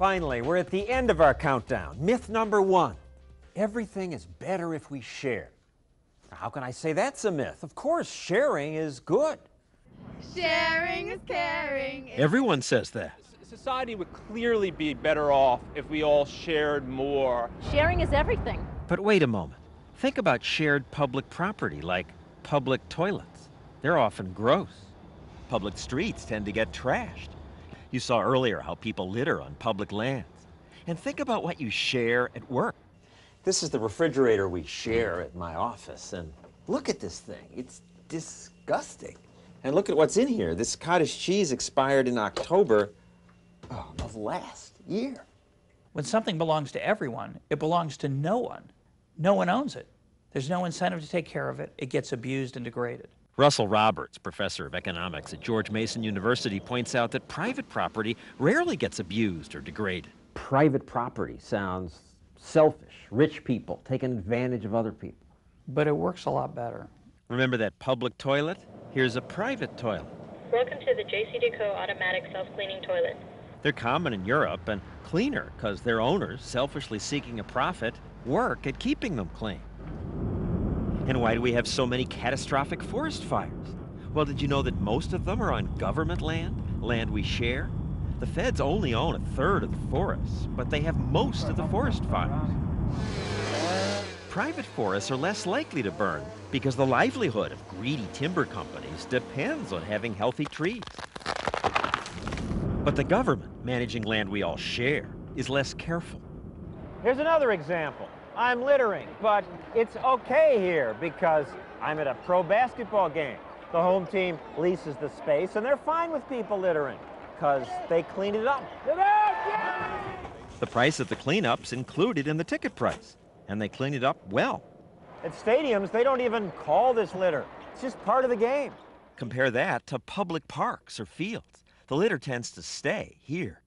Finally, we're at the end of our countdown. Myth number 1. Everything is better if we share. Now, how can I say that's a myth? Of course, sharing is good. Sharing is caring. Everyone says that. Society would clearly be better off if we all shared more. Sharing is everything. But wait a moment. Think about shared public property like public toilets. They're often gross. Public streets tend to get trashed. You saw earlier how people litter on public lands. And think about what you share at work. This is the refrigerator we share at my office, and look at this thing. It's disgusting. And look at what's in here. This cottage cheese expired in October of last year. When something belongs to everyone, it belongs to no one. No one owns it. There's no incentive to take care of it. It gets abused and degraded. Russell Roberts, professor of economics at George Mason University, points out that private property rarely gets abused or degraded. Private property sounds selfish, rich people taking advantage of other people. But it works a lot better. Remember that public toilet? Here's a private toilet. Welcome to the JCDecaux automatic self-cleaning toilet. They're common in Europe and cleaner because their owners, selfishly seeking a profit, work at keeping them clean. And why do we have so many catastrophic forest fires? Well, did you know that most of them are on government land, land we share? The feds only own 1/3 of the forests, but they have most of the forest fires. Private forests are less likely to burn because the livelihood of greedy timber companies depends on having healthy trees. But the government, managing land we all share, is less careful. Here's another example. I'm littering, but it's okay here because I'm at a pro basketball game. The home team leases the space, and they're fine with people littering because they clean it up. The price of the cleanup's included in the ticket price, and they clean it up well. At stadiums, they don't even call this litter. It's just part of the game. Compare that to public parks or fields. The litter tends to stay here.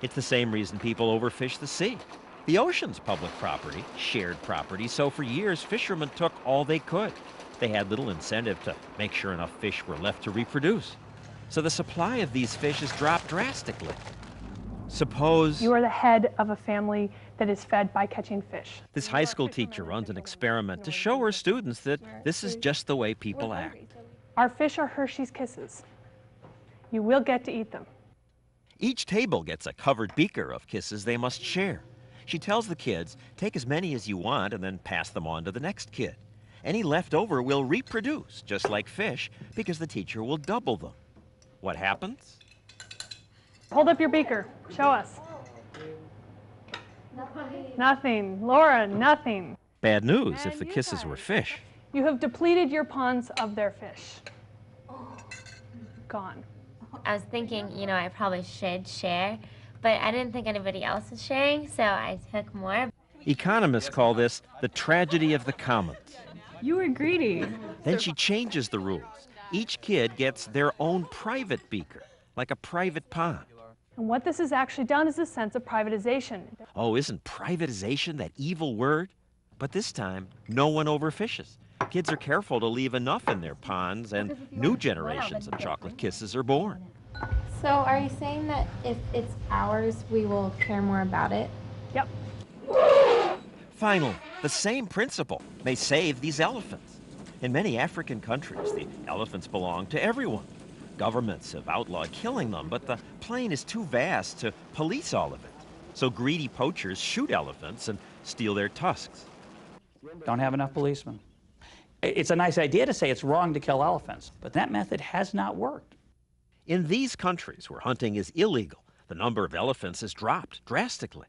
It's the same reason people overfish the sea. The ocean's public property, shared property, so for years fishermen took all they could. They had little incentive to make sure enough fish were left to reproduce. So the supply of these fish has dropped drastically. Suppose you are the head of a family that is fed by catching fish. This high school teacher runs an experiment to show her students that this is just the way people act. Our fish are Hershey's Kisses. You will get to eat them. Each table gets a covered beaker of Kisses they must share. She tells the kids, take as many as you want and then pass them on to the next kid. Any left over will reproduce, just like fish, because the teacher will double them. What happens? Hold up your beaker. Show us. Nothing. Laura, nothing. Bad news if the Kisses were fish. You have depleted your ponds of their fish. Gone. I was thinking, I probably should share, but I didn't think anybody else was sharing, so I took more. Economists call this the tragedy of the commons. You were greedy. Then she changes the rules. Each kid gets their own private beaker, like a private pond. And what this has actually done is a sense of privatization. Oh, isn't privatization that evil word? But this time, no one overfishes. Kids are careful to leave enough in their ponds, and new generations of chocolate Kisses are born. So are you saying that if it's ours, we will care more about it? Yep. Finally, the same principle may save these elephants. In many African countries, the elephants belong to everyone. Governments have outlawed killing them, but the plain is too vast to police all of it. So greedy poachers shoot elephants and steal their tusks. Don't have enough policemen. It's a nice idea to say it's wrong to kill elephants, but that method has not worked. In these countries where hunting is illegal, the number of elephants has dropped drastically.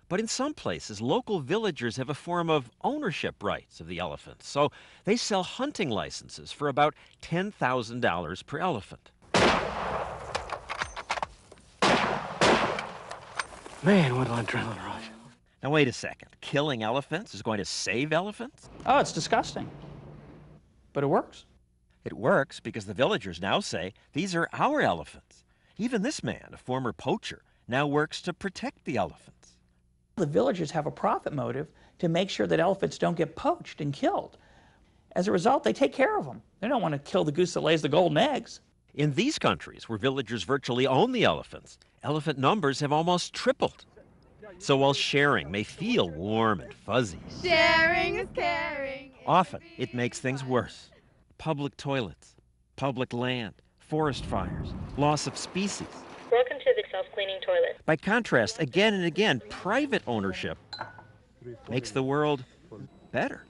But in some places, local villagers have a form of ownership rights of the elephants, so they sell hunting licenses for about $10,000 per elephant. Man, what an adrenaline rush. Now wait a second, killing elephants is going to save elephants? Oh, it's disgusting. But it works. It works because the villagers now say, these are our elephants. Even this man, a former poacher, now works to protect the elephants. The villagers have a profit motive to make sure that elephants don't get poached and killed. As a result, they take care of them. They don't want to kill the goose that lays the golden eggs. In these countries, where villagers virtually own the elephants, elephant numbers have almost tripled. So while sharing may feel warm and fuzzy, Sharing is caring. often it makes things worse. Public toilets, public land, forest fires, loss of species. Welcome to the self-cleaning toilet. By contrast, again and again, private ownership makes the world better.